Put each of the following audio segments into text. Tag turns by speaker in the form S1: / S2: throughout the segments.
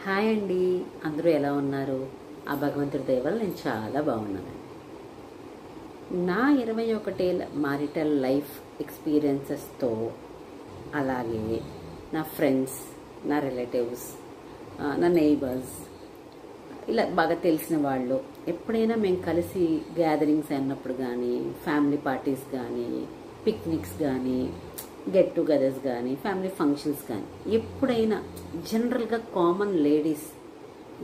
S1: Hi అండి, అందరూ ఎలా ఉన్నారు? ఆ భగవంతుడి దయ వల్ల నేను చాలా బాగున్నానండి. నా 21 మారిటల్ లైఫ్ ఎక్స్పీరియన్సెస్తో, అలాగే నా ఫ్రెండ్స్, నా రిలేటివ్స్, నా నైబర్స్, ఇలా బాగా తెలిసిన వాళ్ళు ఎప్పుడైనా మేము కలిసి గ్యాదరింగ్స్ అయినప్పుడు కానీ, ఫ్యామిలీ పార్టీస్ కానీ, పిక్నిక్స్ కానీ, గెట్ టుగెదర్స్ కానీ, ఫ్యామిలీ ఫంక్షన్స్ కానీ, ఎప్పుడైనా జనరల్గా కామన్ లేడీస్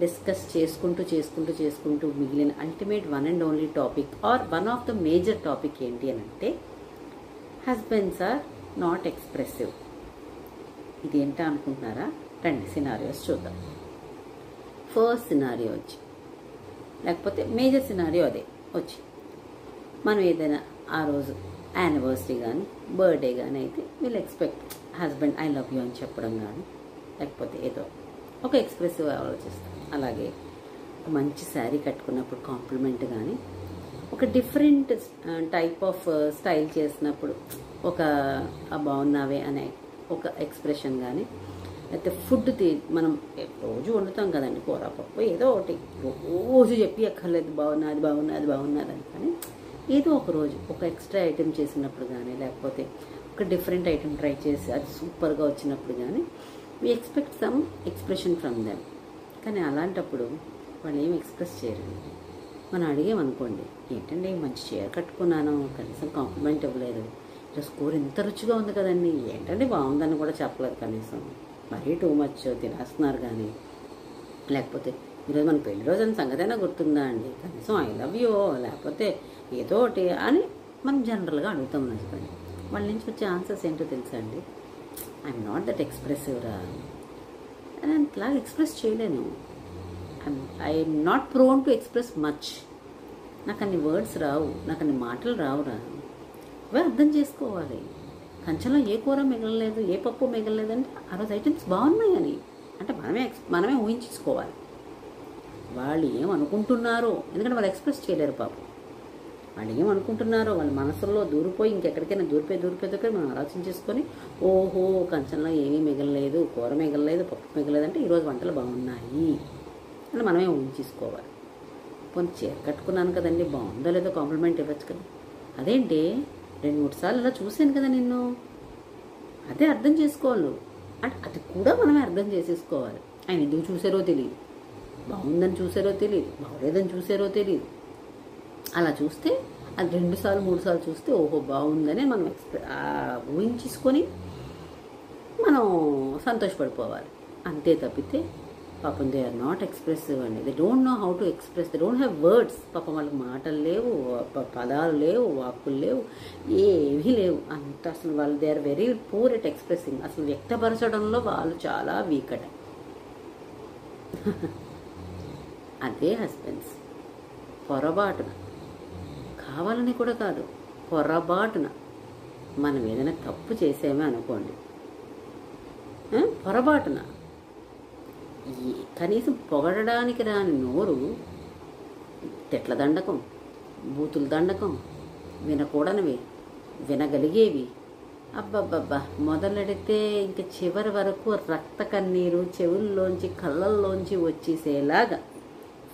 S1: డిస్కస్ చేసుకుంటూ మిగిలిన ultimate one and only topic or one of the major topic ఏంటి అని అంటే, హస్బెండ్స్ ఆర్ నాట్ ఎక్స్ప్రెసివ్. ఇది ఏంటా అనుకుంటున్నారా? రండి సినారియోస్ చూద్దాం. ఫస్ట్ సినారియో వచ్చి, లేకపోతే మేజర్ సినారియో అదే వచ్చి, మనం ఏదైనా ఆ రోజు యానివర్సరీ కానీ, బర్త్డే కానీ అయితే వీళ్ళు expect husband I love you అని చెప్పడం కానీ, లేకపోతే ఏదో ఒక ఎక్స్ప్రెసివ్ ఆలోచిస్తాం. అలాగే ఒక మంచి శారీ కట్టుకున్నప్పుడు కాంప్లిమెంట్ కానీ, ఒక డిఫరెంట్ టైప్ ఆఫ్ స్టైల్ చేసినప్పుడు ఒక బాగున్నావే అనే ఒక ఎక్స్ప్రెషన్ కానీ, లేకపోతే ఫుడ్ మనం రోజు వండుతాం కదండి, కూర పప్పు ఏదో ఒకటి రోజు చెప్పి ఎక్కర్లేదు బాగున్నది అని, కానీ ఏదో ఒక రోజు ఒక ఎక్స్ట్రా ఐటెం చేసినప్పుడు కానీ, లేకపోతే ఒక డిఫరెంట్ ఐటెం ట్రై చేసి అది సూపర్గా వచ్చినప్పుడు కానీ we expect some expression from them. కానీ అలాంటప్పుడు వాళ్ళు ఏం ఎక్స్ప్రెస్ చేయరండి. మనం అడిగామనుకోండి, ఏంటండి మంచి చీర కట్టుకున్నాను, కనీసం కాంప్లిమెంట్ ఇవ్వలేదు, ఈరోజు కూర ఎంత రుచిగా ఉంది కదండి, ఏంటండి బాగుందని కూడా చెప్పలేదు, కనీసం మరీ టూ మచ్ తినేస్తున్నారు. కానీ లేకపోతే ఈరోజు మన పెళ్లి రోజు అని సంగతైనా గుర్తుందా అండి, కనీసం ఐ లవ్ యూ లేకపోతే ఏదో ఒకటి అని మనం జనరల్గా అడుగుతాం హస్బెండ్. వాళ్ళ నుంచి వచ్చే ఆన్సర్స్ ఏంటో తెలుసా అండి? ఐఎమ్ నాట్ దట్ ఎక్స్ప్రెసివ్ రా, అని అంతలా ఎక్స్ప్రెస్ చేయలేను, I'm not prone to express much, నాకు అన్ని వర్డ్స్ రావు, నాకు అన్ని మాటలు రావురా. ఇవే అర్థం చేసుకోవాలి. కంచెంలో ఏ కూర మిగలలేదు, ఏ పప్పు మిగలలేదు అంటే ఆ రోజు ఐటమ్స్ బాగున్నాయని అంటే మనమే ఊహించుకోవాలి. వాళ్ళు ఏమనుకుంటున్నారో, ఎందుకంటే వాళ్ళు ఎక్స్ప్రెస్ చేయలేరు పాపం. వాళ్ళు ఏమనుకుంటున్నారో వాళ్ళ మనసులో దూరిపోయి ఇంకెక్కడికైనా దూరిపోయి మనం ఆలోచించేసుకొని, ఓహో కంచంలో ఏమీ మిగలలేదు, కూర మిగలలేదు, పప్పు మిగలలేదు అంటే ఈరోజు వంటలు బాగున్నాయి అని మనమే ఊహించేసుకోవాలి. పోనీ చీర కట్టుకున్నాను కదండి, బాగుందో లేదో కాంప్లిమెంట్ ఇవ్వచ్చు కదా. అదేంటి 2-3 సార్లు ఇలా చూశాను కదా నిన్ను, అదే అర్థం చేసుకోవాలి. అంటే అది కూడా మనమే అర్థం చేసేసుకోవాలి. ఆయన ఎందుకు చూసారో తెలియదు, బాగుందని చూసారో తెలియదు, బాగోలేదని చూసారో తెలియదు. అలా చూస్తే అది 2 సార్లు 3 సార్లు చూస్తే ఓహో బాగుందని మనం ఊహించుకొని మనం సంతోషపడిపోవాలి. అంతే తప్పితే పాపం దే ఆర్ నాట్ ఎక్స్ప్రెసివ్ అండి. They don't know how to express, they don't have words. పాపం వాళ్ళకి మాటలు లేవు, పదాలు లేవు, వాక్కులు లేవు, ఏవీ లేవు. అంత అసలు వాళ్ళు they are very poor at expressing. అసలు వ్యక్తపరచడంలో వాళ్ళు చాలా వీక్ అట. అదే హస్బెండ్స్ పొరపాటున, కావాలని కూడా కాదు, పొరపాటున మనం ఏదైనా తప్పు చేసామే అనుకోండి, పొరపాటున కనీసం పొగడడానికి రాని నోరు తిట్ల దండకం, బూతుల దండకం, వినకూడనివి వినగలిగేవి, అబ్బబ్బబ్బా మొదలెడితే ఇంక చివరి వరకు రక్త కన్నీరు చెవుల్లోంచి కళ్ళల్లోంచి వచ్చేసేలాగా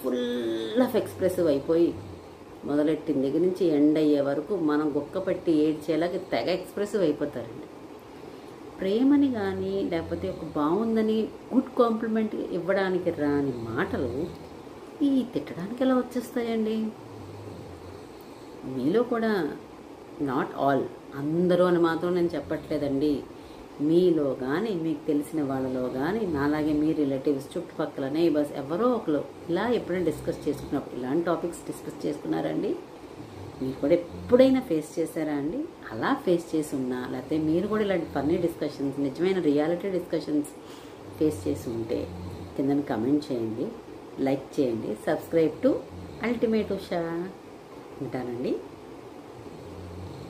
S1: ఫుల్ ఆఫ్ ఎక్స్ప్రెసివ్ అయిపోయి, మొదలెట్టిన దగ్గర నుంచి ఎండ్ అయ్యే వరకు మనం గుక్కపట్టి ఏడ్చేలాగా తెగ ఎక్స్ప్రెసివ్ అయిపోతారండి. ప్రేమని కానీ, లేకపోతే ఒక బాగుందని గుడ్ కాంప్లిమెంట్ ఇవ్వడానికి రాని మాటలు ఈ తిట్టడానికి ఎలా వచ్చేస్తాయండి? మీలో కూడా, నాట్ ఆల్, అందరూ అని మాత్రం నేను చెప్పట్లేదండి, మీలో కానీ, మీకు తెలిసిన వాళ్ళలో కానీ, నాలాగే మీ రిలేటివ్స్, చుట్టుపక్కల నైబర్స్ ఎవరో ఒకరు ఇలా ఎప్పుడైనా డిస్కస్ చేసుకున్నప్పుడు ఇలాంటి టాపిక్స్ డిస్కస్ చేసుకున్నారండి? మీరు కూడా ఎప్పుడైనా ఫేస్ చేశారా అండి? అలా ఫేస్ చేసి ఉన్నా, లేకపోతే మీరు కూడా ఇలాంటి ఫన్నీ డిస్కషన్స్, నిజమైన రియాలిటీ డిస్కషన్స్ ఫేస్ చేసి ఉంటే కింద కమెంట్ చేయండి, లైక్ చేయండి, సబ్స్క్రైబ్ టు అల్టిమేట్ ఉషా. ఉంటానండి.